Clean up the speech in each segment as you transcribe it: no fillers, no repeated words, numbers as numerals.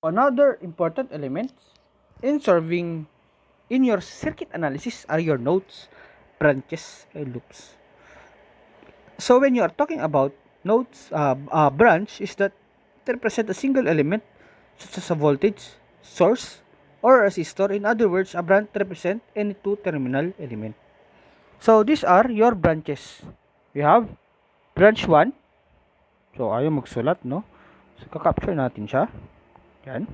another important element in serving in your circuit analysis are your nodes, branches, and loops. So when you are talking about nodes, branch is that they represent a single element such as a voltage source or a resistor. In other words, a branch represents any two-terminal element. So these are your branches. We have branch 1. So ayaw magsulat, no? So kakapture natin siya. Yan.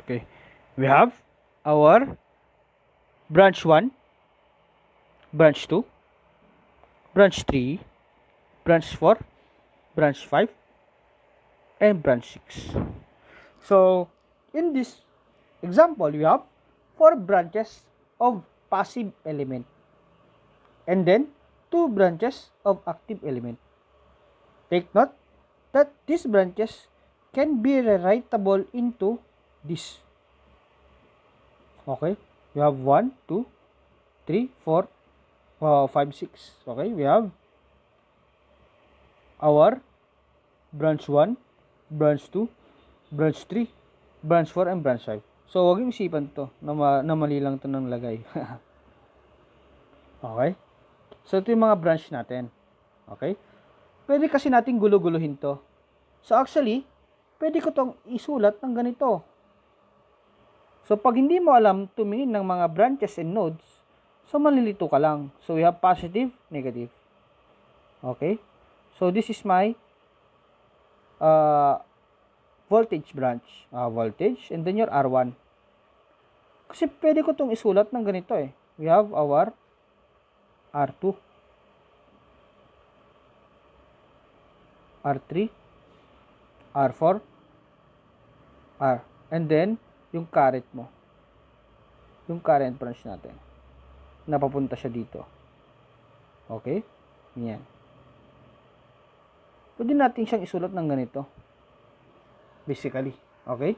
Okay. We have our branch 1, branch 2, branch 3, branch 4, branch 5, and branch 6. So, in this example, we have 4 branches of passive element and then 2 branches of active element. Take note that these branches can be rewritable into this. Okay, we have 1, 2, 3, 4, 5, 6. Okay, we have our branch 1, branch 2, branch 3, branch 4, and branch 5. So, huwag yung isipan to na mali lang to ng lagay. Okay? So, ito yung mga branch natin. Okay? Pwede kasi natin gulo-guluhin to. So, actually, pwede ko tong isulat ng ganito. So, pag hindi mo alam tumingin ng mga branches and nodes, so malilito ka lang. So, we have positive, negative. Okay? So, this is my voltage branch. Voltage, and then your R1. Kasi pwede ko itong isulat ng ganito eh. We have our R2, R3, R4, R. And then, yung current mo. Yung current branch natin. Napapunta siya dito. Okay? Yan. Pwede natin siyang isulat ng ganito. Basically. Okay?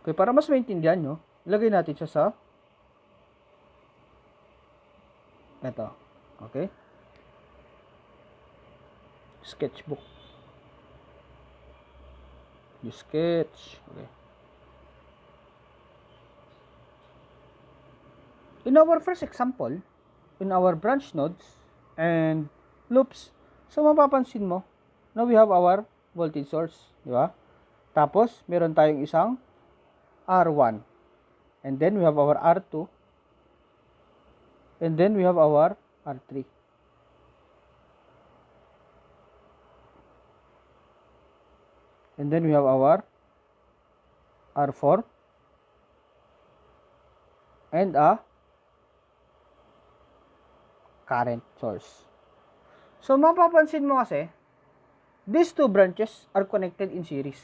Okay, para mas maintindihan nyo, ilagay natin siya sa ito. Okay? Sketchbook. You sketch. Okay. In our first example, in our branch nodes and loops, so mapapansin mo na we have our voltage source, di ba? Tapos, meron tayong isang R1. And then, we have our R2. And then, we have our R3. And then, we have our R4. And a current source. So, mapapansin mo kasi, these two branches are connected in series.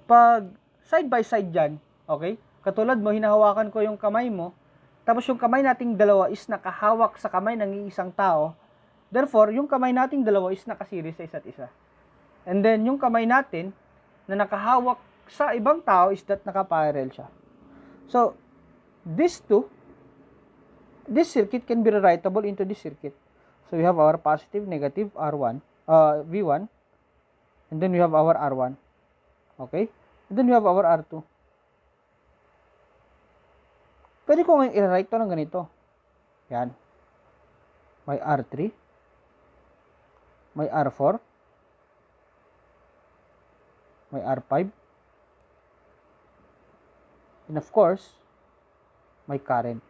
Pag side by side dyan, okay? Katulad mo, hinahawakan ko yung kamay mo, tapos yung kamay nating dalawa is nakahawak sa kamay ng isang tao. Therefore, yung kamay nating dalawa is nakasiris sa isa't isa. And then, yung kamay natin na nakahawak sa ibang tao is that nakaparallel siya. So, this circuit can be rewritable into this circuit. So, we have our positive, negative, R1, V1, and then we have our R1. Okay? And then we have our R2. Pwede ko ngayon i-write to ng ganito. Yan. May R3. May R4. May R5. And of course, may current.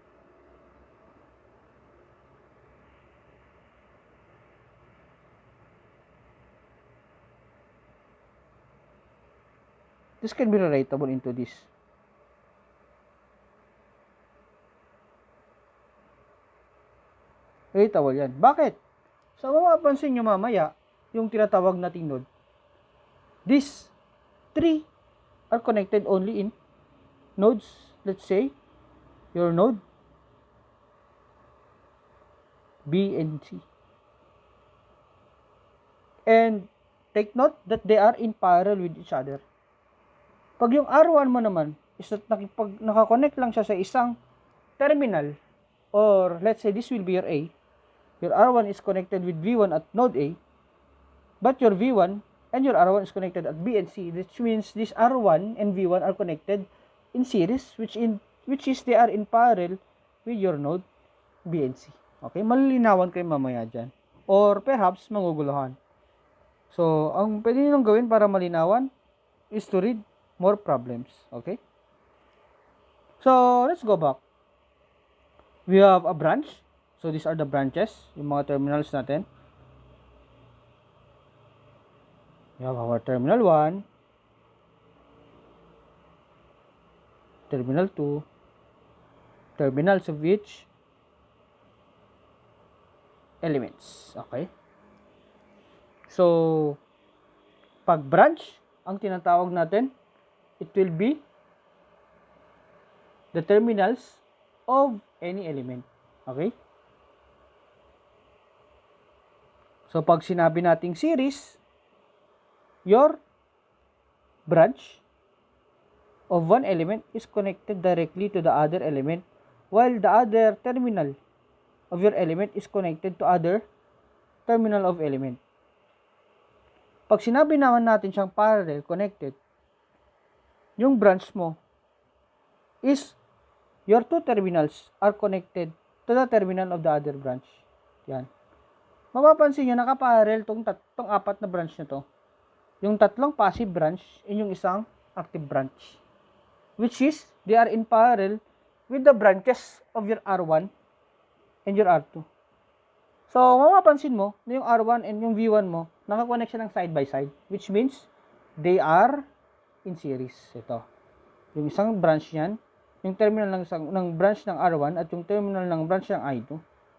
This can be relatable into this. Relatable yan. Bakit? So, mapapansin nyo mamaya, yung tinatawag nating node. These three are connected only in nodes. Let's say, your node B and C. And take note that they are in parallel with each other. Pag yung R1 mo naman is that nakakonect lang siya sa isang terminal, or let's say this will be your A, your R1 is connected with V1 at node A, but your V1 and your R1 is connected at B and C, which means this R1 and V1 are connected in series, which is they are in parallel with your node B and C. Okay, malilinawan kayo mamaya dyan. Or perhaps maguguluhan. So, ang pwede nyo gawin para malinawan is to read more problems. Okay? So, let's go back. We have a branch. So, these are the branches, yung mga terminals natin. We have our terminal 1, terminal 2, terminals of each elements. Okay? So, pag branch, ang tinatawag natin, it will be the terminals of any element. Okay? So, pag sinabi nating series, your branch of one element is connected directly to the other element, while the other terminal of your element is connected to other terminal of element. Pag sinabi naman natin siyang parallel connected, yung branch mo is your two terminals are connected to the terminal of the other branch. Yan. Mapapansin nyo, nakaparallel tong apat na branch na to. Yung tatlong passive branch and yung isang active branch. Which is, they are in parallel with the branches of your R1 and your R2. So, mapapansin mo na yung R1 and yung V1 mo, nakakonect siya ng side by side. Which means, they are in series. Ito. Yung isang branch yan, yung terminal ng branch ng R1 at yung terminal ng branch ng I2,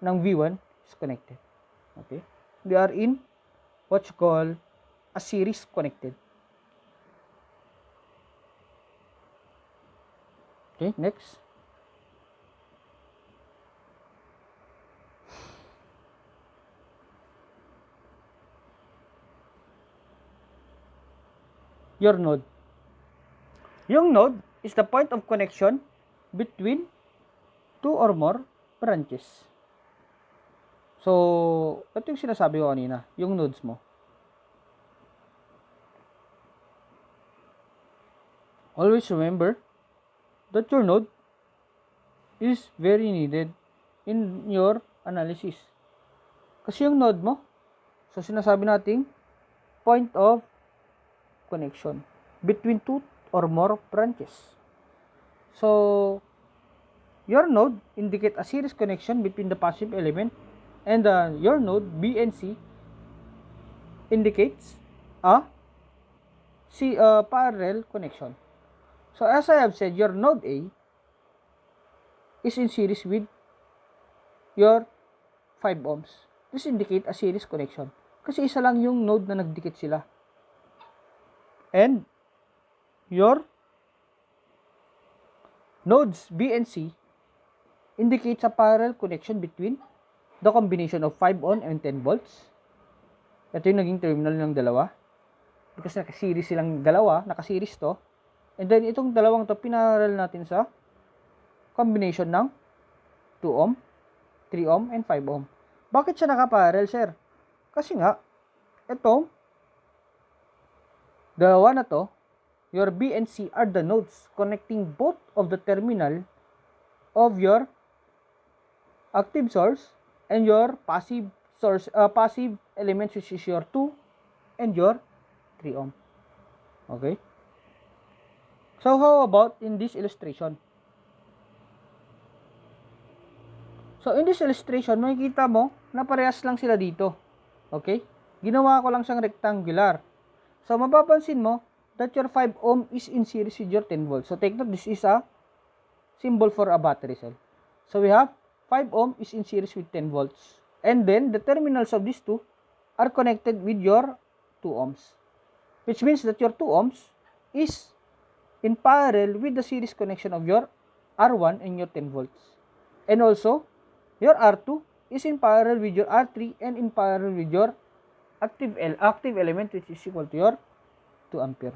ng V1 is connected. Okay? They are in what you call a series connected. Okay, next. Your node. Yung node is the point of connection between two or more branches. So, ito yung sinasabi ko kanina, yung nodes mo. Always remember that your node is very needed in your analysis. Kasi yung node mo, so sinasabi nating point of connection between two or more branches. So, your node indicate a series connection between the passive element, and your node B and C indicates a parallel connection. So, as I have said, your node A is in series with your 5 ohms. This indicate a series connection. Kasi isa lang yung node na nagdikit sila. And your nodes B and C indicates a parallel connection between the combination of 5 ohm and 10 volts. Ito yung naging terminal ng dalawa. Because nakaseries silang dalawa, nakaseries to. And then itong dalawang to, pinarallel natin sa combination ng 2 ohm, 3 ohm, and 5 ohm. Bakit siya nakaparallel, sir? Kasi nga, itong dalawa na to, your B and C are the nodes connecting both of the terminal of your active source and your passive source, passive elements, which is your 2 and your 3 ohm. Okay? So, how about in this illustration? So, in this illustration, makikita mo na parehas lang sila dito. Okay? Ginawa ko lang siyang rectangular. So, mapapansin mo that your 5 ohm is in series with your 10 volts. So, take note, this is a symbol for a battery cell. So, we have 5 ohm is in series with 10 volts. And then, the terminals of these two are connected with your 2 ohms. Which means that your 2 ohms is in parallel with the series connection of your R1 and your 10 volts. And also, your R2 is in parallel with your R3 and in parallel with your active element, which is equal to your 2 ampere.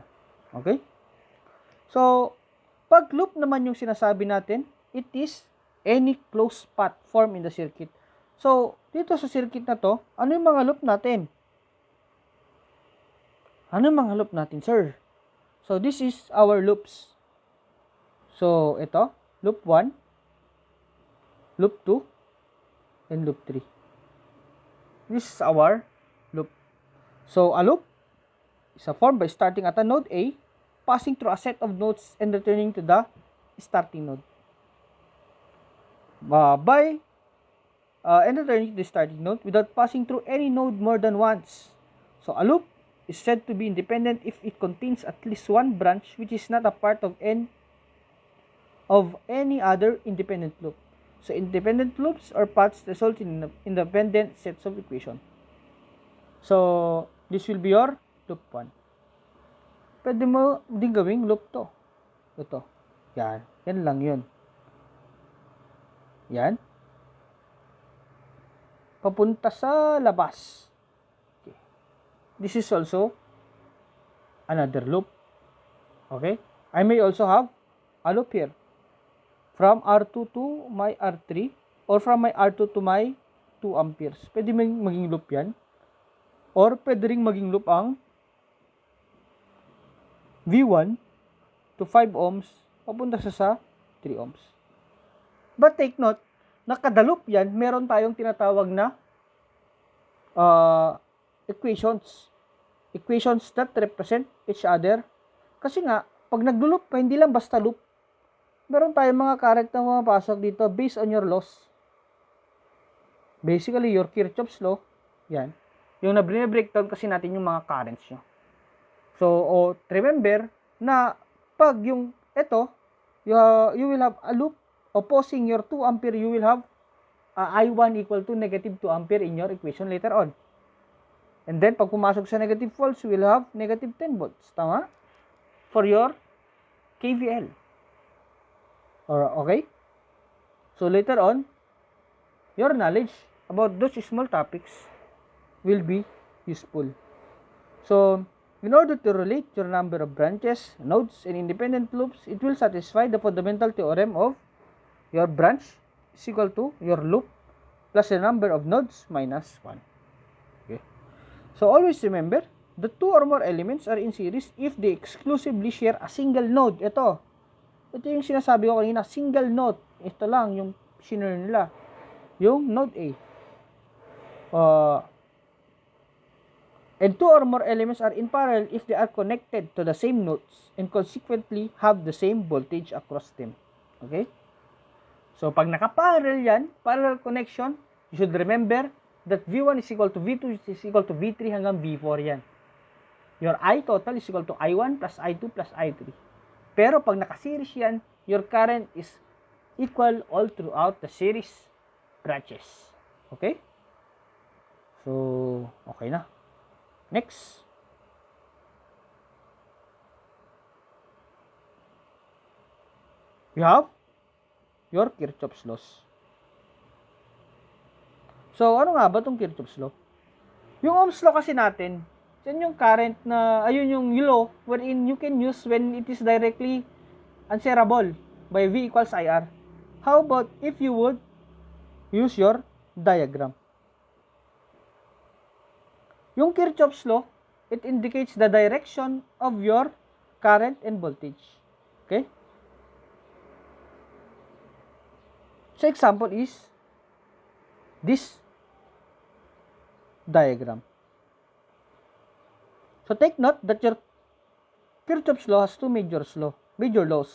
Okay? So, pag loop naman yung sinasabi natin, it is any closed path formed in the circuit. So, dito sa circuit na to, ano yung mga loop natin? Ano mga loop natin, sir? So, this is our loops. So, ito, loop 1, loop 2, and loop 3. This is our loop. So, a loop is a form by starting at a node A, passing through a set of nodes, and returning to the starting node. And returning to the starting node without passing through any node more than once. So, a loop is said to be independent if it contains at least one branch which is not a part of any other independent loop. So, independent loops or paths result in independent sets of equation. So, this will be your loop 1. Pwede mo din gawing loop 2. Ito. Yan. Yan lang yun. Yan. Papunta sa labas. Okay. This is also another loop. Okay? I may also have a loop here. From R2 to my R3 or from my R2 to my 2 amperes. Pwede maging loop yan. Or pwede rin maging loop ang V1 to 5 ohms papunta sa 3 ohms. But take note, na kada loop yan, meron tayong tinatawag na equations. Equations that represent each other. Kasi nga, pag naglo-loop pa, hindi lang basta loop. Meron tayong mga current na pumapasok dito based on your laws. Basically, your Kirchhoffs Law, yan. Yung na-breakdown kasi natin yung mga currents nyo. So, remember na pag yung ito, you will have a loop opposing your 2 ampere, you will have I1 equal to negative 2 ampere in your equation later on. And then, pag pumasok sa negative volts, you will have negative 10 volts. Tama? For your KVL. Okay? So, later on, your knowledge about those small topics will be useful. So, in order to relate your number of branches, nodes, and independent loops, it will satisfy the fundamental theorem of your branch is equal to your loop plus the number of nodes minus 1. Okay. So, always remember, the 2 or more elements are in series if they exclusively share a single node. Ito yung sinasabi ko kanina, single node. Ito lang yung share nila. Yung node A. And 2 or more elements are in parallel if they are connected to the same nodes and consequently have the same voltage across them. Okay? So, pag nakaparallel yan, parallel connection, you should remember that V1 is equal to V2 is equal to V3 hanggang V4 yan. Your I total is equal to I1 plus I2 plus I3. Pero pag nakaseries yan, your current is equal all throughout the series branches. Okay? So, okay na. Next. You have your Kirchhoffs laws. So, ano nga ba itong Kirchhoffs law? Yung Ohm's law kasi natin, yan yung current na, ayun yung law wherein you can use when it is directly answerable by V equals IR. How about if you would use your diagram? Yung Kirchhoffs law, it indicates the direction of your current and voltage. Okay? So, example is this diagram. So, take note that your Kirchhoffs law has two major laws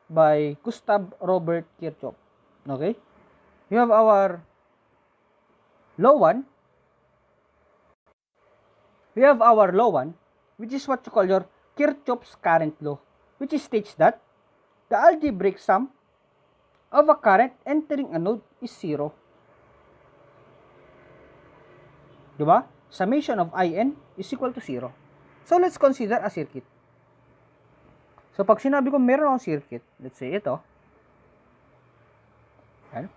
by Gustav Robert Kirchhoff. Okay? You have our law 1. We have our law 1, which is what you call your Kirchhoff's current law, which states that the algebraic sum of a current entering a node is 0. Diba? Summation of IN is equal to 0. So, let's consider a circuit. So, pag sinabi ko meron akong circuit, let's say ito. Yan.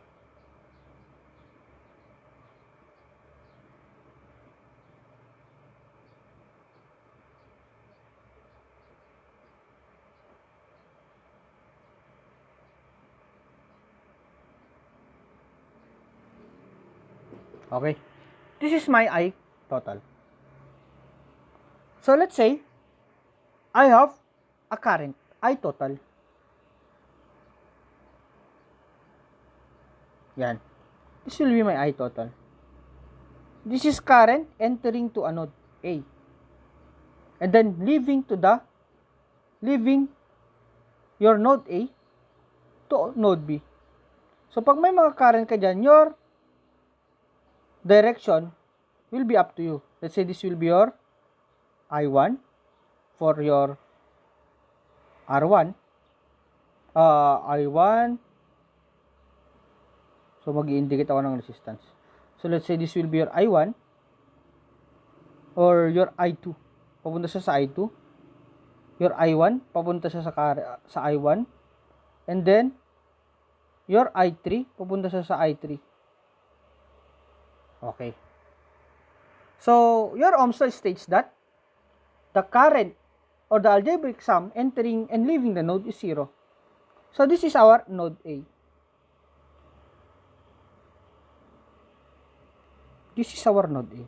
Okay. This is my I total. So, let's say, I have a current, I total. Yan. This will be my I total. This is current entering to a node A. And then leaving your node A to node B. So, pag may mga current ka dyan, your direction will be up to you. Let's say this will be your I1 for your R1. I1. So, mag-i-indicate ako ng resistance. So, let's say this will be your I1 or your I2. Papunta siya sa I2. Your I1, papunta siya sa I1. And then, your I3, papunta siya sa I3. Okay. So, your Ohm's law states that the current or the algebraic sum entering and leaving the node is 0. So, this is our node A. This is our node A.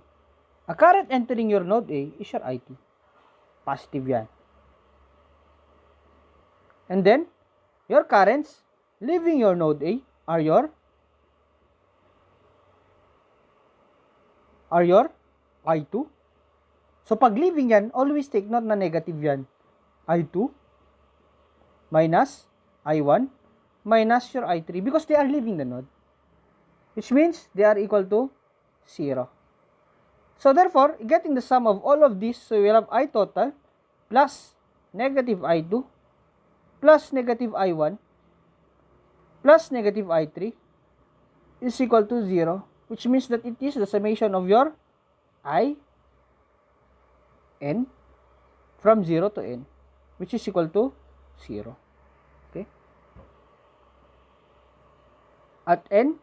A current entering your node A is your I2. Positive yan. And then, your currents leaving your node A are your I2. So, pag leaving yan, always take note na negative yan. I2 minus I1 minus your I3 because they are leaving the node. Which means they are equal to 0. So, therefore, getting the sum of all of these, so we will have I total plus negative I2 plus negative I1 plus negative I3 is equal to 0, which means that it is the summation of your I n from 0 to n, which is equal to 0. Okay? At n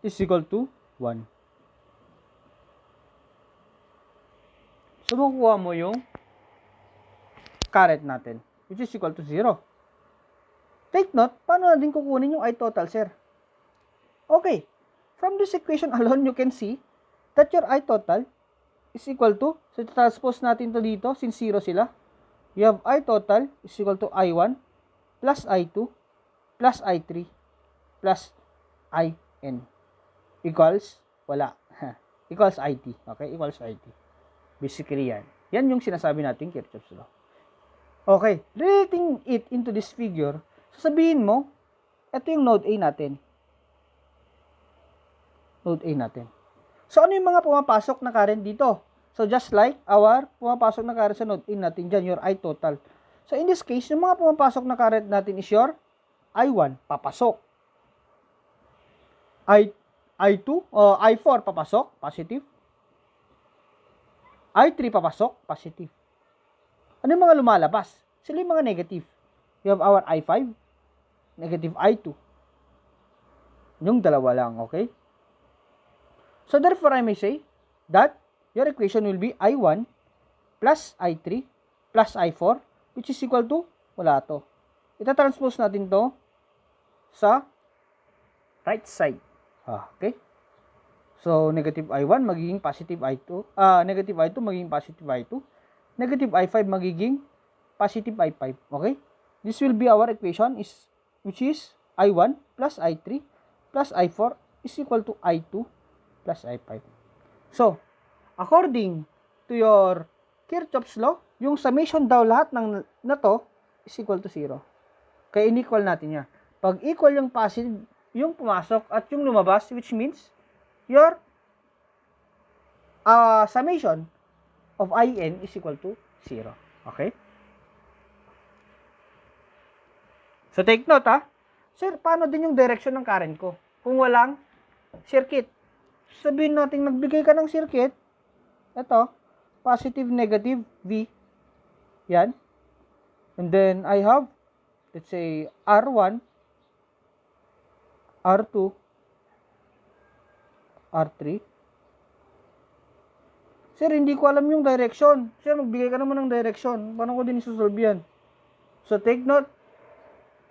is equal to 1. So, makukuha mo yung current natin, which is equal to 0. Take note, paano natin kukunin yung I total, sir? Okay. From this equation alone, you can see that your I total is equal to, so transpose natin to dito, since 0 sila. You have I total is equal to I1 plus I2 plus I3 plus IN equals, wala, equals IT. Okay, equals IT. Basically yan. Yan yung sinasabi natin Kirchhoffs Law. Okay, relating it into this figure, sasabihin mo, ito yung node A natin. Node A natin. So, ano yung mga pumapasok na current dito? So, just like our pumapasok na current sa node A natin dyan, your I total. So, in this case, yung mga pumapasok na current natin is your I1, papasok. I2, I4, papasok, positive. I3, papasok, positive. Ano yung mga lumalabas? Sila yung mga negative. You have our I5, negative I2. Yung dalawa lang, okay? So, therefore, I may say that your equation will be I1 plus I3 plus I4, which is equal to, wala to. Ita-transpose natin to sa right side. Okay? So, negative I1 magiging positive I2. Negative I2 magiging positive I2. Negative I5 magiging positive I5. Okay? This will be our equation, which is I1 plus I3 plus I4 is equal to I2 plus I5. So, according to your Kirchhoffs Law, yung summation daw lahat ng na to is equal to 0. Kaya in-equal natin yan. Pag equal yung positive, yung pumasok at yung lumabas, which means your summation of IN is equal to 0. Okay? So, take note Sir, paano din yung direction ng current ko? Kung walang circuit. Sabihin natin, nagbigay ka ng circuit. Ito, positive, negative, V. Yan. And then, I have, let's say, R1, R2, R3. Sir, hindi ko alam yung direction. Sir, magbigay ka naman ng direction. Paano ko din isusolve yan? So, take note,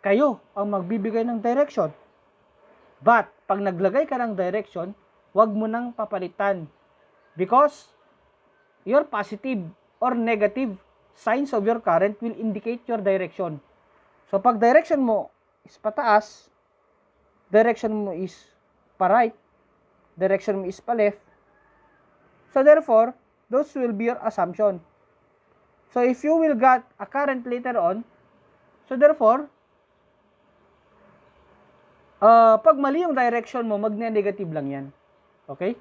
kayo ang magbibigay ng direction. But, pag naglagay ka ng direction, wag mo nang papalitan. Because, your positive or negative signs of your current will indicate your direction. So, pag direction mo is pataas, direction mo is pa-right, direction mo is pa-left, so therefore, those will be your assumption. So, if you will get a current later on, so therefore, pag mali yung direction mo, magne-negative lang yan. Okay?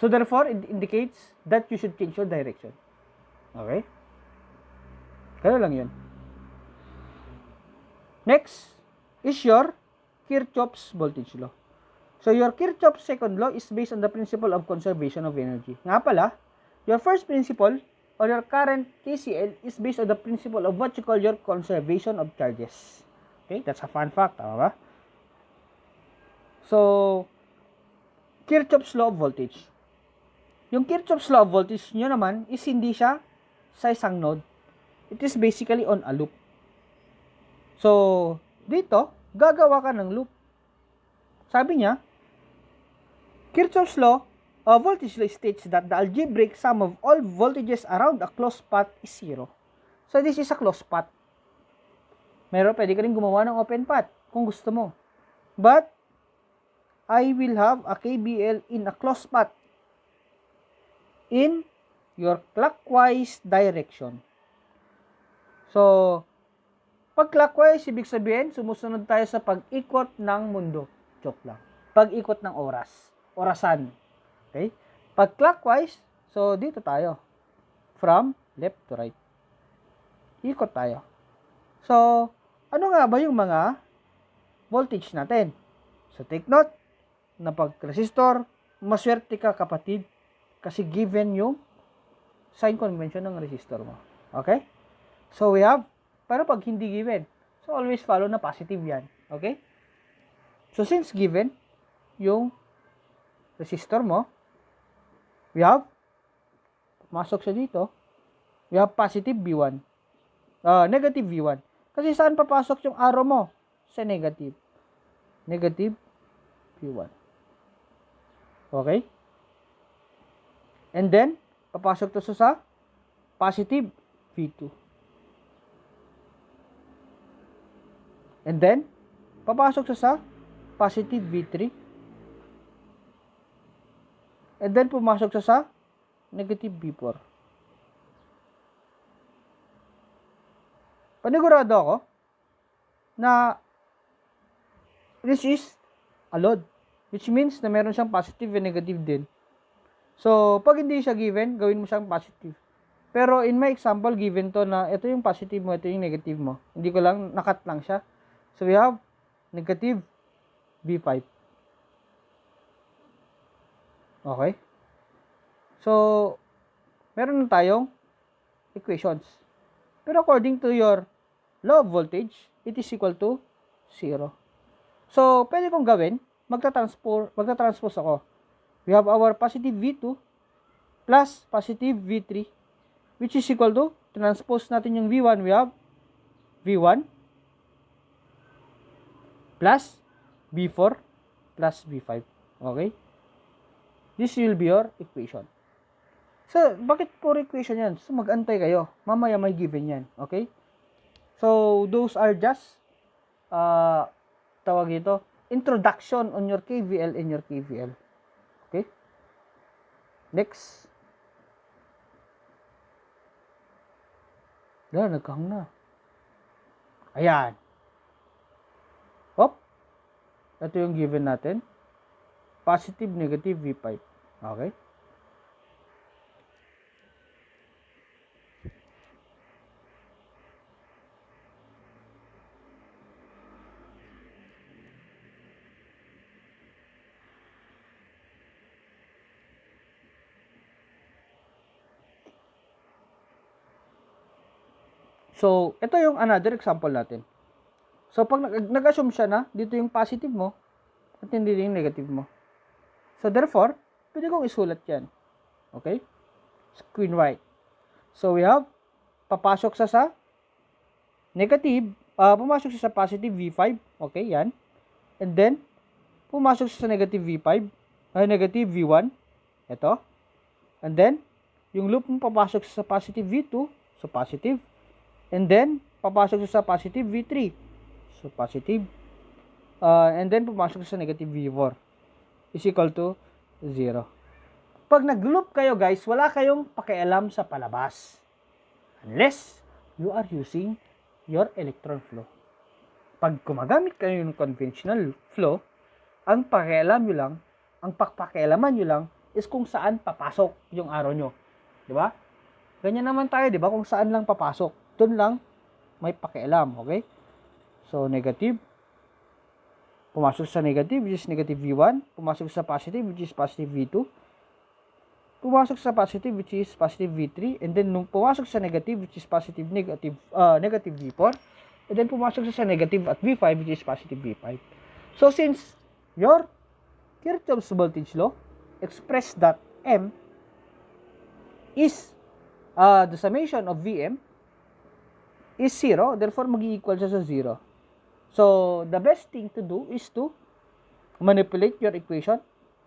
So, therefore, it indicates that you should change your direction. Okay? Kaya lang yun. Next is your Kirchhoffs voltage law. So, your Kirchhoffs second law is based on the principle of conservation of energy. Nga pala, your first principle or your current KCL is based on the principle of what you call your conservation of charges. Okay? That's a fun fact. Tama ba? So, Kirchhoffs law of voltage. Yung Kirchhoffs law of voltage nyo naman is hindi siya sa isang node. It is basically on a loop. So, dito, gagawa ka ng loop. Sabi niya, Kirchhoffs law of voltage law states that the algebraic sum of all voltages around a closed path is 0. So, this is a closed path. Pwede ka rin gumawa ng open path kung gusto mo. But, I will have a KBL in a closed path in your clockwise direction. So, pag clockwise, ibig sabihin, sumusunod tayo sa pag-ikot ng mundo. Joke lang. Pag-ikot ng orasan. Okay? Pag clockwise, so dito tayo. From left to right. Ikot tayo. So, ano nga ba yung mga voltage natin? So, take note na pag resistor, maswerte ka kapatid kasi given yung sign convention ng resistor mo. Okay? So, we have, pero pag hindi given, so always follow na positive yan. Okay? So, since given yung resistor mo, we have, masok siya dito, we have positive V1. Negative V1. Kasi saan papasok yung arrow mo? Sa negative. Negative V1. Okay? And then, papasok to sa positive V2. And then, papasok sa positive V3. And then, pumasok sa negative V4. Panigurado ako na this is a load. Which means na meron siyang positive and negative din. So, pag hindi siya given, gawin mo siyang positive. Pero in my example, given to na ito yung positive mo, ito yung negative mo. Hindi ko lang, nakat lang siya. So, we have negative V5. Okay? So, meron na tayong equations. Pero according to your law of voltage, it is equal to 0. So, pwede kong gawin, magta-transpose ako. We have our positive V2 plus positive V3, which is equal to, transpose natin yung V1, we have V1 plus V4 plus V5. Okay? This will be your equation. So, bakit puro equation yan? So, mag-antay kayo. Mamaya may given yan. Okay? So, those are just, tawag ito, introduction on your KVL and your KVL. Okay? Next. Nagkahang na. Ayan. Hop. Ito yung given natin. Positive, negative, V5. Okay? So, ito yung another example natin. So, pag nag-assume siya na, dito yung positive mo, at hindi yung negative mo. So, therefore, pwede kong isulat yan. Okay? Screen right. So, we have, papasok sa negative, pumasok siya sa positive V5. Okay, yan. And then, pumasok siya sa negative V5, negative V1. Ito. And then, yung loop mo papasok sa positive V2, so positive. And then, papasok sa positive V3, so positive. And then, pumasok sa negative V4 is equal to 0. Pag nag-loop kayo guys, wala kayong pakialam sa palabas. Unless you are using your electron flow. Pag gumagamit kayo ng conventional flow, ang pakialaman nyo lang is kung saan papasok yung arrow nyo. Di ba? Ganyan naman tayo, di ba? Kung saan lang papasok. Doon lang may pakialam, okay? So, negative. Pumasok sa negative, which is negative V1. Pumasok sa positive, which is positive V2. Pumasok sa positive, which is positive V3. And then, nung pumasok sa negative, which is negative V4. And then, pumasok sa negative at V5, which is positive V5. So, since your Kirchhoffs voltage law express that M is the summation of Vm is 0, therefore, mag-equal siya sa 0. So, the best thing to do is to manipulate your equation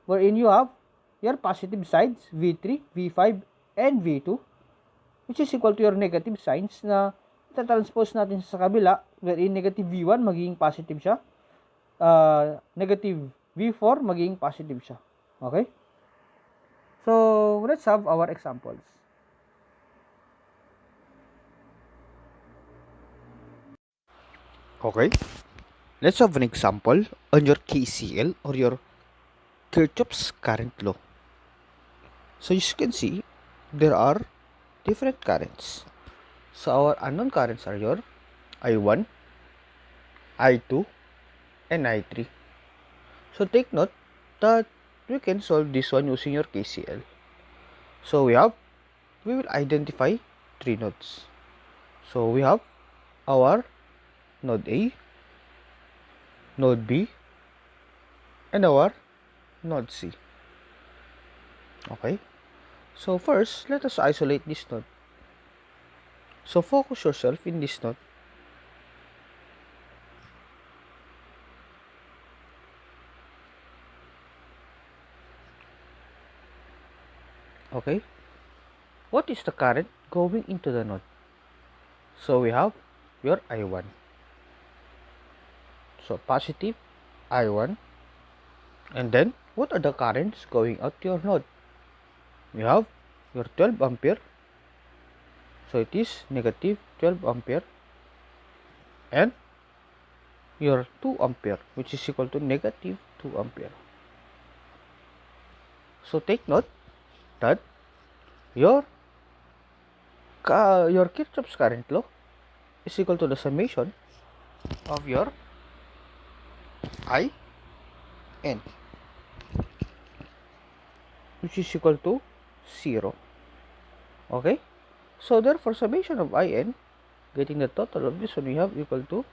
wherein you have your positive sides, V3, V5, and V2, which is equal to your negative signs na itatranspose natin sa kabila wherein negative V1 magiging positive siya, negative V4 magiging positive siya. Okay? So, let's have our examples. Okay, let's have an example on your KCL or your Kirchhoffs current law. So as you can see, there are different currents. So our unknown currents are your I1, I2, and I3. So take note that we can solve this one using your KCL. So we will identify 3 nodes. So we have our node A, node B, and our node C. Okay, so first let us isolate this node. So focus yourself in this node. Okay, what is the current going into the node? So we have your I1. So positive I1. And then what are the currents going out to your node? We have your 12 ampere. So it is negative 12 ampere. And your 2 ampere, which is equal to negative 2 ampere. So take note that your Kirchhoffs current law is equal to the summation of your I n, which is equal to 0. Okay, so therefore summation of I n, getting the total of this one, we have equal to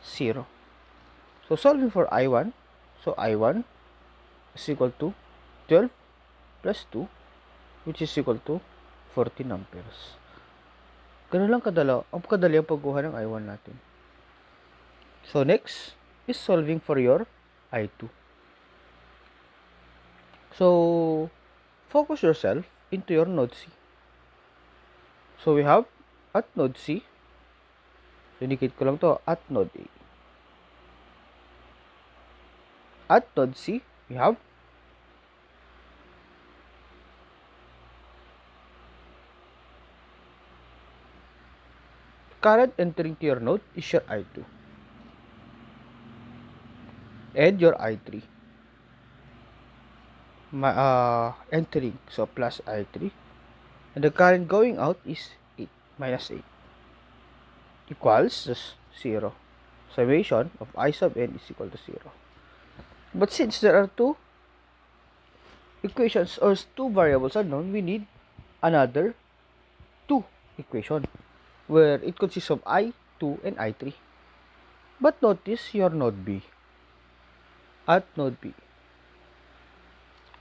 0. So solving for I1, so I1 is equal to 12 plus 2, which is equal to 14 amperes. Ganun lang kadali ang pagkuha ng I1 natin. So next is solving for your I2. So focus yourself into your node C. So we have at node C, so indicate ko lang to, at node A. At node C, we have current entering to your node is your I2 and your I3 entering, so plus I3, and the current going out is 8 minus 8 equals 0. Summation of I sub n is equal to 0. But since there are two equations or two variables unknown, we need another two equation where it consists of I2 and I3. But notice your node B. At node B.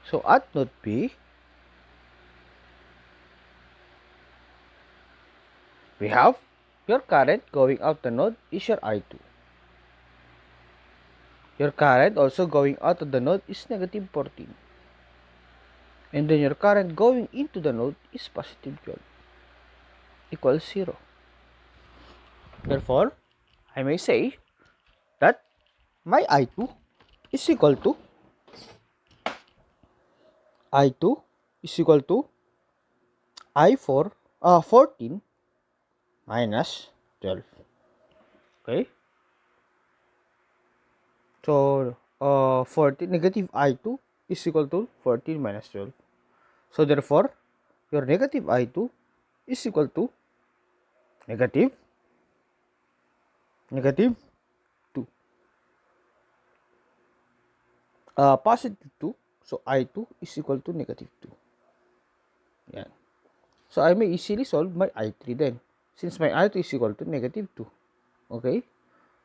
So at node B, we have your current going out the node is your I2. Your current also going out of the node is negative 14. And then your current going into the node is positive 12 equals 0. Therefore, I may say that my I2 is equal to I2 is equal to I4 14 minus 12. Okay? So, 14 negative I2 is equal to 14 minus 12. So, therefore, your negative I2 is equal to negative 2. Positive 2. So, I2 is equal to negative 2. Yan. So, I may easily solve my I3 then. Since my I2 is equal to negative 2. Okay?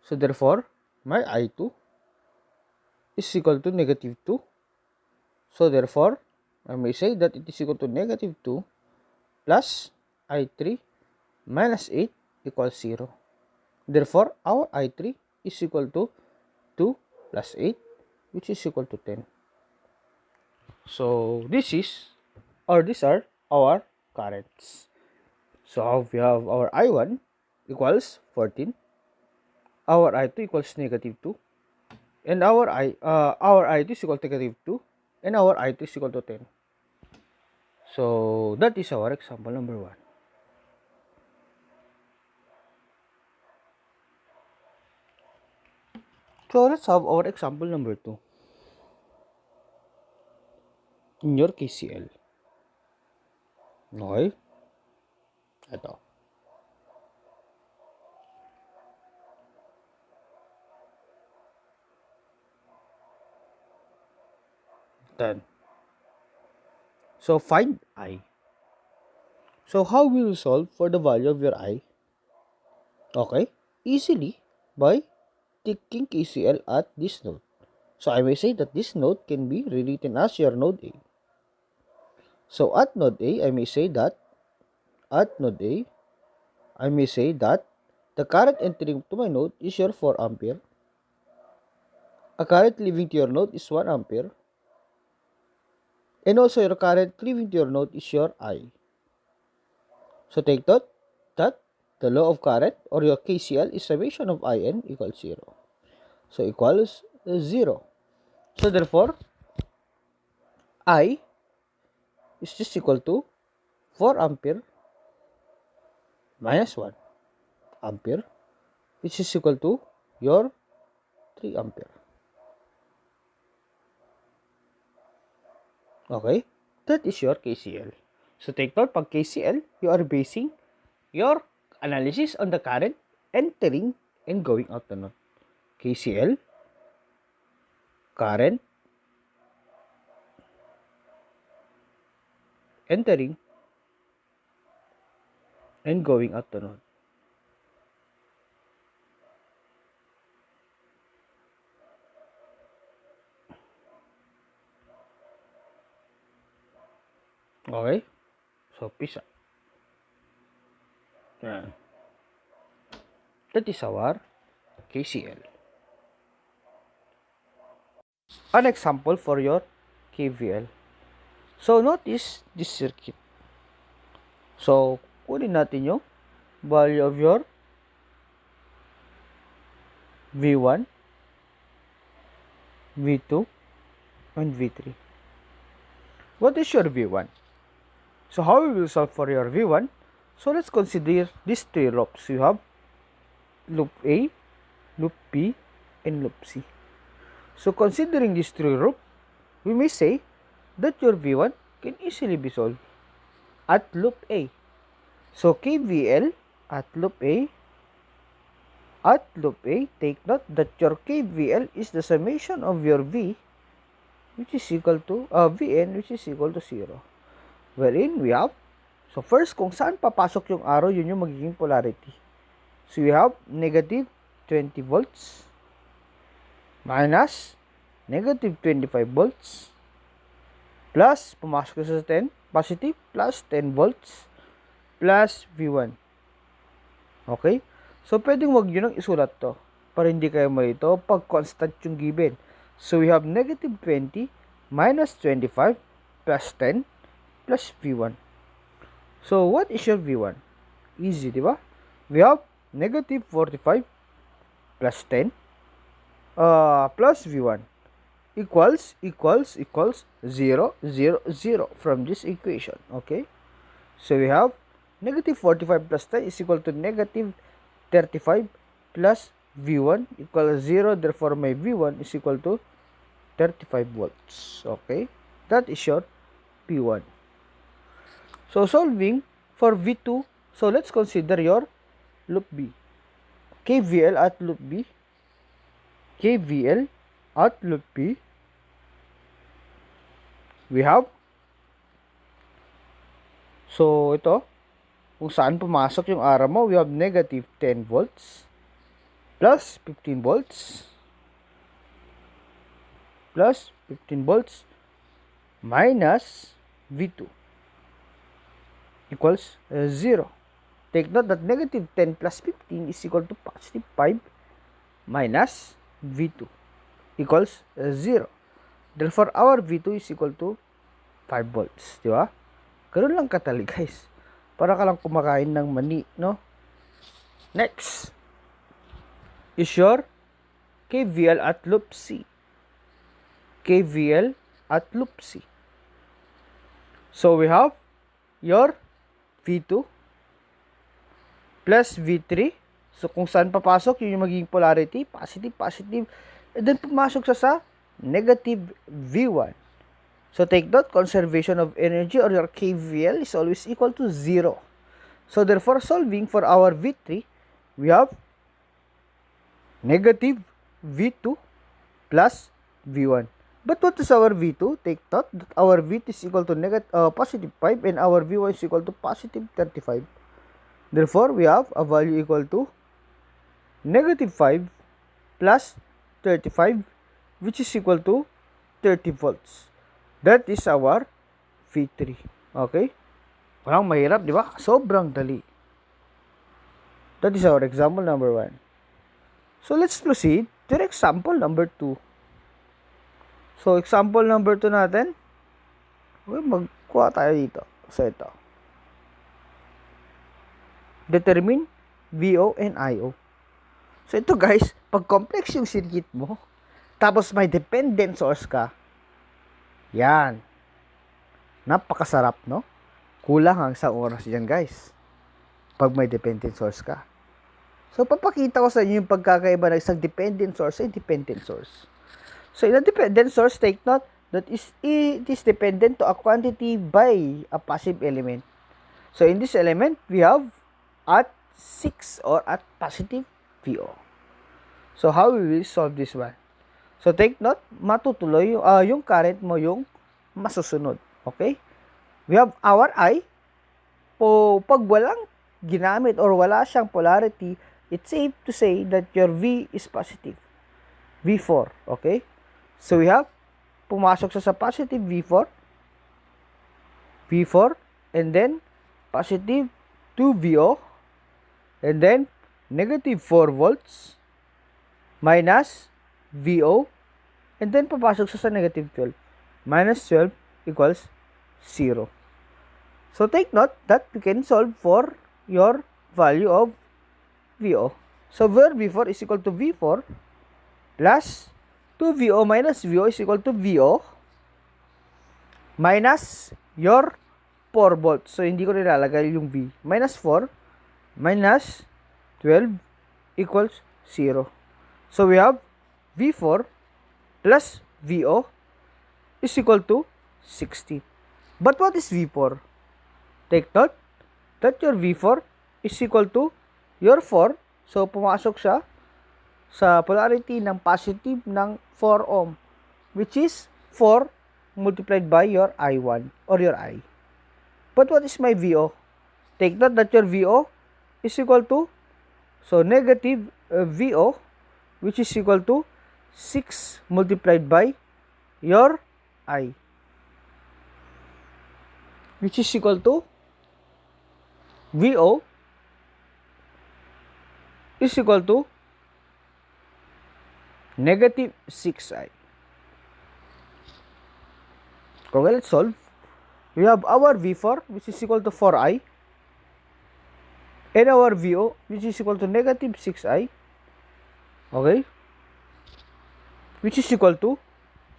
So, therefore, my I2 is equal to negative 2. So, therefore, I may say that it is equal to negative 2 plus I3 minus 8 equals 0. Therefore, our I3 is equal to 2 plus 8, which is equal to 10. So, these are our currents. So, we have our I1 equals 14, our I2 equals negative 2, and our I2 is equal to negative 2, and our I2 is equal to 10. So, that is our example number 1. So, let's have our example number 2. In your KCL. Okay? Ito. Then, so find I. So, how will you solve for the value of your I? Okay? Easily by taking KCL at this node. So, I may say that this node can be rewritten as your node A. So, at node A, I may say that the current entering to my node is your 4 ampere. A current leaving to your node is 1 ampere. And also your current leaving to your node is your I. So, take note that the law of current or your KCL is summation of IN equals 0. So, equals 0. So, therefore, I is just equal to 4 ampere minus 1 ampere, which is equal to your 3 ampere. Okay? That is your KCL. So, take note, pag KCL, you are basing your analysis on the current entering and going out the node. KCL, current, entering, and going out the node. Okay? So, peace out. Yan. That is our KCL. An example for your KVL. So, notice this circuit. So, kunin natin yung value of your V1, V2, and V3. What is your V1? So, how we will solve for your V1? So, let's consider these 3 loops. You have loop A, loop B, and loop C. So, considering these 3 loops, we may say that your V1 can easily be solved at loop A. So, KVL at loop A, take note that your KVL is the summation of your V, which is equal to Vn, which is equal to 0. Wherein we have, so first, kung saan papasok yung arrow, yun yung magiging polarity. So, we have negative 20 volts minus negative 25 volts plus, pumasok sa 10, positive, plus 10 volts plus V1. Okay? So, pwedeng wag yun ang isulat to para hindi kayo malito pag constant yung given. So, we have negative 20 minus 25 plus 10 plus V1. So, what is your V1? Easy, di ba? We have negative 45 plus 10 plus V1 equals 0, 0, 0 from this equation. Okay? So, we have negative 45 plus 10 is equal to negative 35 plus V1 equals 0. Therefore, my V1 is equal to 35 volts. Okay? That is your P1. So, solving for V2, so let's consider your loop B. KVL at loop B. KVL at loop B. We have, so ito, kung saan pumasok yung arrow mo, we have negative 10 volts plus 15 volts plus 15 volts minus V2 equals 0. Take note that negative 10 plus 15 is equal to positive 5 minus V2 equals 0. Therefore, our V2 is equal to 5 volts. Di ba? Ganun lang katali, guys. Para ka lang kumakain ng mani, no? Next is your KVL at loop C. KVL at loop C. So, we have your V2 plus V3. So, kung saan papasok, yun yung magiging polarity, positive, positive. And then, pumasok sa negative V1. So, take note, conservation of energy or your KVL is always equal to 0. So, therefore, solving for our V3, we have negative V2 plus V1. But what is our V2? Take note that our V2 is equal to positive 5 and our V1 is equal to positive 35. Therefore, we have a value equal to negative 5 plus 35, which is equal to 30 volts. That is our V3. Okay? Walang mahirap, di ba? Sobrang dali. That is our example number 1. So, let's proceed to example number 2. So, example number 2 natin. Okay, magkuha tayo dito. So, ito. Determine VO and IO. So, ito guys, pag complex yung circuit mo, tapos may dependent source ka, yan. Napakasarap, no? Kulang ang isang oras dyan, guys. Pag may dependent source ka. So, papakita ko sa inyo yung pagkakaiba ng isang dependent source at independent source. So, in a dependent source, take note that it is dependent to a quantity by a passive element. So, in this element, we have at 6 or at positive VO. So, how we will solve this one? So, take note, matutuloy yung current mo yung masusunod. Okay? We have our I. Pag walang ginamit or wala siyang polarity, it's safe to say that your V is positive. V4. Okay? So, we have pumasok sa positive V4. V4. And then, positive 2 VO. And then, negative 4 volts. Minus VO. And then, papasok sa negative 12. Minus 12 equals 0. So, take note that you can solve for your value of VO. So, where V4 is equal to V4 plus 2VO minus VO is equal to VO minus your 4 volts. So, hindi ko nilalagay yung V. Minus 4 minus 12 equals 0. So, we have V4 plus VO is equal to 60. But what is V4? Take note that your V4 is equal to your 4. So, pumasok siya sa polarity ng positive ng 4 ohm, which is 4 multiplied by your I1 or your I. But what is my VO? Take note that your VO is equal to, so negative VO, which is equal to 6 multiplied by your I, which is equal to VO is equal to negative 6I. Okay, let's solve We have our V4, which is equal to 4I, and our VO, which is equal to negative 6I, okay, which is equal to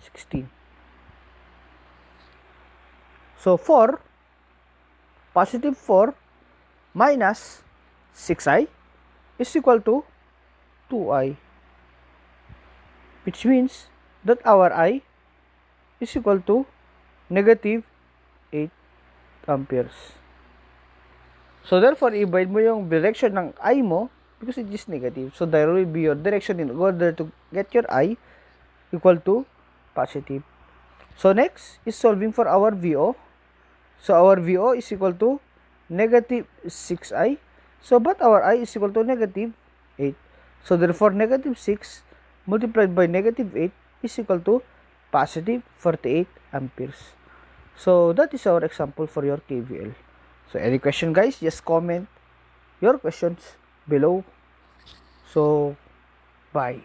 16. So 4, positive 4 minus 6I is equal to 2I, which means that our I is equal to negative 8 amperes. So therefore, i-divide mo yung direction ng I mo because it is negative. So there will be your direction in order to get your I equal to positive. So next is solving for our VO. So our VO is equal to negative 6I. So but our I is equal to negative 8. So therefore, negative 6 multiplied by negative 8 is equal to positive 48 amperes. So that is our example for your KVL. So any question, guys, just comment your questions below. So bye.